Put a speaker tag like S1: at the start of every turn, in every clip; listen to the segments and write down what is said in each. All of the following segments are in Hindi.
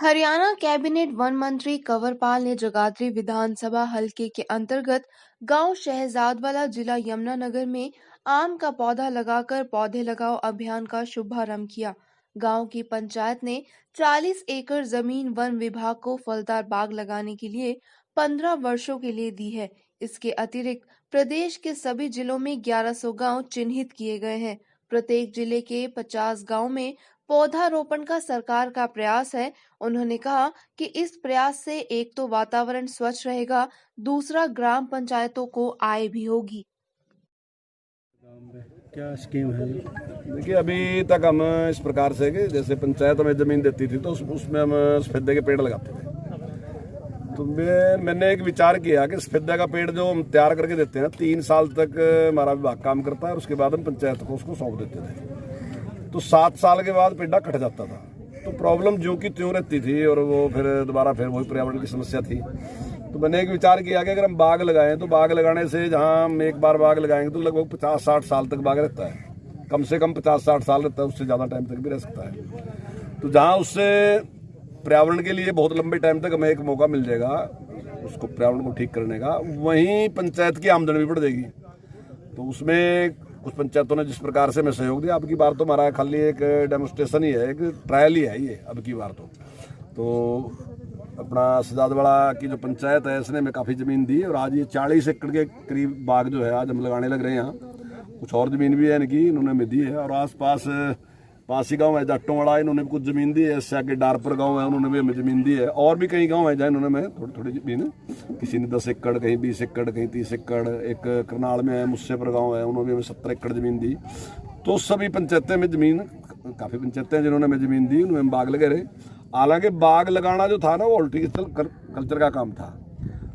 S1: हरियाणा कैबिनेट वन मंत्री कंवरपाल ने जगाधरी विधानसभा हलके के अंतर्गत गांव शहजादवाला जिला यमुनानगर में आम का पौधा लगाकर पौधे लगाओ अभियान का शुभारंभ किया। गांव की पंचायत ने 40 एकड़ जमीन वन विभाग को फलदार बाग लगाने के लिए 15 वर्षों के लिए दी है। इसके अतिरिक्त प्रदेश के सभी जिलों में 1100 गांव चिन्हित किए गए हैं। प्रत्येक जिले के 50 गांव में पौधारोपण का सरकार का प्रयास है। उन्होंने कहा कि इस प्रयास से एक तो वातावरण स्वच्छ रहेगा, दूसरा ग्राम पंचायतों को आय भी होगी।
S2: क्या स्कीम है?
S3: देखिए, अभी तक हम इस प्रकार से कि जैसे पंचायत हमें जमीन देती थी तो उसमें हम सफेदे के पेड़ लगाते थे। तो मैंने एक विचार किया कि सफेदे का पेड़ जो हम तैयार करके देते हैं 3 साल तक हमारा विभाग काम करता है और उसके बाद हम पंचायत को उसको सौंप देते थे। तो 7 साल के बाद पेड़ा कट जाता था, तो प्रॉब्लम जो की त्यों रहती थी और वो फिर दोबारा फिर वही पर्यावरण की समस्या थी। तो मैंने एक विचार किया कि अगर हम बाग लगाएं तो बाग लगाने से जहां हम एक बार बाग लगाएंगे तो लगभग 50-60 साल तक बाग रहता है, कम से कम 50-60 साल रहता है, उससे ज़्यादा टाइम तक भी रह सकता है। तो जहां उससे पर्यावरण के लिए बहुत लंबे टाइम तक हमें एक मौका मिल जाएगा उसको पर्यावरण को ठीक करने का, वहीं पंचायत की आमदनी भी बढ़ जाएगी। तो उसमें कुछ पंचायतों ने जिस प्रकार से मैं सहयोग दिया, अब की बार तो हमारा खाली एक डेमोन्स्ट्रेशन ही है, एक ट्रायल ही है ये अब की बार। तो अपना शहजादवाला की जो पंचायत है इसने हमें काफ़ी ज़मीन दी और आज ये 40 एकड़ के करीब बाग जो है आज हम लगाने लग रहे हैं। यहाँ कुछ और ज़मीन भी है इनकी, इन्होंने हमें दी है। और आसपास पासी गांव है जाटों वाला, इन्होंने भी कुछ ज़मीन दी है। इससे आगे डारपुर गांव है, उन्होंने भी हमें ज़मीन दी है। और भी कई गांव है जहाँ इन्होंने हमें थोड़ी थोड़ी ज़मीन, किसी ने 10 एकड़, कहीं 20 एकड़, कहीं 30 एकड़। एक करनाल में है मुस्सेपुर गाँव है, उन्होंने हमें 70 एकड़ ज़मीन दी। तो सभी पंचायतें में ज़मीन, काफ़ी पंचायतें जिन्होंने हमें ज़मीन दी उन्होंने बाग लगे रहे। हालांकि बाग लगाना जो था ना वो हॉर्टिकल्चर कल्चर का काम था,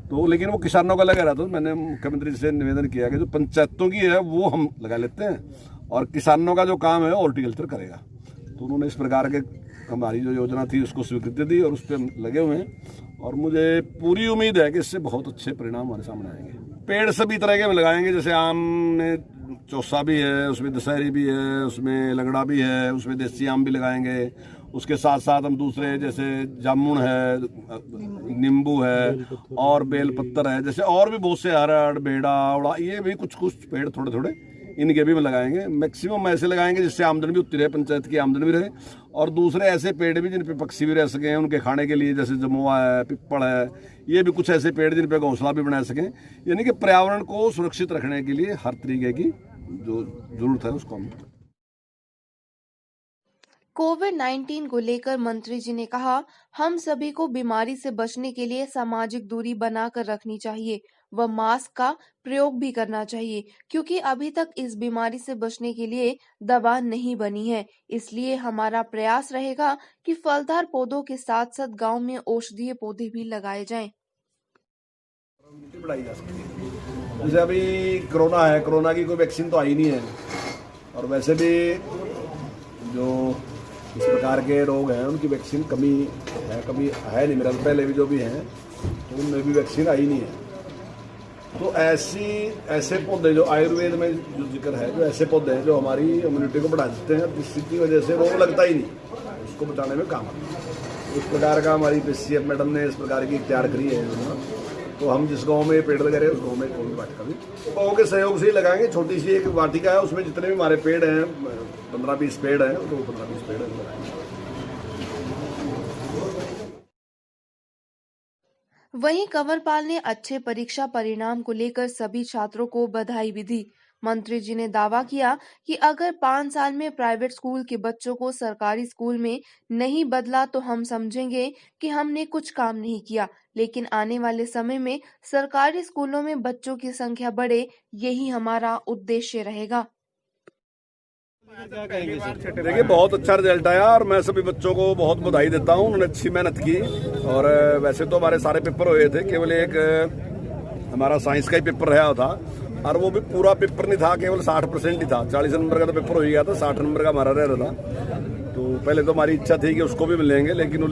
S3: तो लेकिन वो किसानों का लगा रहा था। मैंने मुख्यमंत्री से निवेदन किया कि जो पंचायतों की है वो हम लगा लेते हैं और किसानों का जो काम है हॉर्टिकल्चर करेगा। तो उन्होंने इस प्रकार के हमारी जो योजना थी उसको स्वीकृति दी और उस पर लगे हुए हैं और मुझे पूरी उम्मीद है कि इससे बहुत अच्छे परिणाम हमारे सामने आएंगे। पेड़ सभी तरह के लगाएंगे, जैसे आम में चौसा भी है, उसमें दशहरी भी है, उसमें लगड़ा भी है, उसमें देसी आम भी लगाएंगे। उसके साथ साथ हम दूसरे जैसे जामुन है, नींबू है और बेलपत्तर है, जैसे और भी बहुत से हरड़, बेड़ा, आवड़ा, ये भी कुछ कुछ पेड़ थोड़े थोड़े इनके भी लगाएंगे। मैक्सिमम ऐसे लगाएंगे जिससे आमदनी भी उतनी रहे, पंचायत की आमदनी भी रहे। और दूसरे ऐसे पेड़ भी जिन पे पक्षी भी रह सकें उनके खाने के लिए, जैसे जमुआ है, पिप्पल है, ये भी कुछ ऐसे पेड़ जिन पे घोंसला भी बना सकें। यानी कि पर्यावरण को सुरक्षित रखने के लिए हर तरीके की जो जरूरत है उसको हम।
S1: कोविड-19 को लेकर मंत्री जी ने कहा, हम सभी को बीमारी से बचने के लिए सामाजिक दूरी बनाकर रखनी चाहिए व मास्क का प्रयोग भी करना चाहिए, क्योंकि अभी तक इस बीमारी से बचने के लिए दवा नहीं बनी है। इसलिए हमारा प्रयास रहेगा कि फलदार पौधों के साथ साथ गांव में औषधीय पौधे भी लगाए जाएं।
S3: बढ़ाई जा सकती है। जैसे अभी कोरोना है, कोरोना की कोई वैक्सीन तो आई नहीं है और वैसे भी जो इस प्रकार के रोग हैं उनकी वैक्सीन कभी है नहीं। मेरे पहले भी जो भी हैं तो उनमें भी वैक्सीन आई नहीं है। तो ऐसे पौधे जो आयुर्वेद में जो जिक्र है, जो ऐसे पौधे हैं जो हमारी इम्यूनिटी को बढ़ा देते हैं जिसकी वजह से रोग लगता ही नहीं, उसको बचाने में काम आता है। इस प्रकार का हमारी PCF मैडम ने इस प्रकार की तैयार करी है। तो हम जिस गांव में पेड़ लगा रहे हैं उस गांव में कोई वाटिका भी गाँव के सहयोग से ही लगाएंगे। छोटी सी एक वाटिका है, उसमें जितने भी हमारे पेड़ हैं 15-20 पेड़ हैं, तो 15-20 पेड़ लगाएंगे।
S1: वहीं कंवरपाल ने अच्छे परीक्षा परिणाम को लेकर सभी छात्रों को बधाई भी दी। मंत्री जी ने दावा किया कि अगर 5 साल में प्राइवेट स्कूल के बच्चों को सरकारी स्कूल में नहीं बदला तो हम समझेंगे कि हमने कुछ काम नहीं किया, लेकिन आने वाले समय में सरकारी स्कूलों में बच्चों की संख्या बढ़े, यही हमारा उद्देश्य रहेगा।
S3: देखिए, बहुत अच्छा रिजल्ट आया और मैं सभी बच्चों को बहुत बधाई देता हूँ, उन्होंने अच्छी मेहनत की। और वैसे तो हमारे सारे पेपर हुए थे, केवल एक हमारा साइंस का ही पेपर रहा था और वो भी पूरा पेपर नहीं था, केवल 60% ही था। 40 नंबर का तो पेपर हो गया था, 60 नंबर का हमारा रह रहा था। तो पहले तो हमारी इच्छा थी कि उसको भी मिलेंगे, लेकिन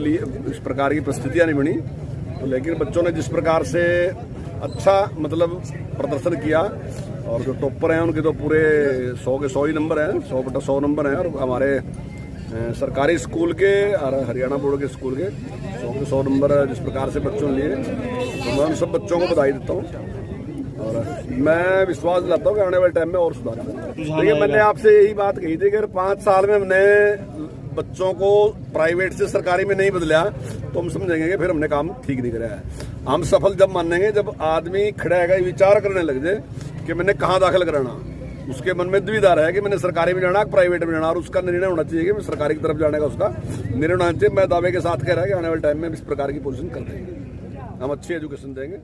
S3: इस प्रकार की परिस्थितियाँ नहीं बनी। तो लेकिन बच्चों ने जिस प्रकार से अच्छा मतलब प्रदर्शन किया और जो टॉपर हैं उनके तो पूरे 100 के 100 ही नंबर हैं, 100/100 नंबर हैं। और हमारे सरकारी स्कूल के और हरियाणा बोर्ड के स्कूल के 100 नंबर जिस प्रकार से बच्चों ने लिए, तो मैं उन सब बच्चों को बधाई देता हूँ और मैं विश्वास दिलाता हूँ कि आने वाले टाइम में और सुधार होगा। देखिए, मैंने आपसे यही बात कही थी कि अगर 5 साल में हमने बच्चों को प्राइवेट से सरकारी में नहीं बदला तो हम समझेंगे कि फिर हमने काम ठीक नहीं कराया है। हम सफल जब मानेंगे जब आदमी खड़ा है, विचार करने लग जाए कि मैंने कहाँ दाखिल कराना, उसके मन में द्विधा है कि मैंने सरकारी में जाना प्राइवेट में जाना, और उसका निर्णय होना चाहिए कि मैं सरकारी की तरफ जाने का उसका निर्णय होना चाहिए। मैं दावे के साथ कह रहा है कि आने वाले टाइम में इस प्रकार की पोजीशन कर देंगे, हम अच्छी एजुकेशन देंगे।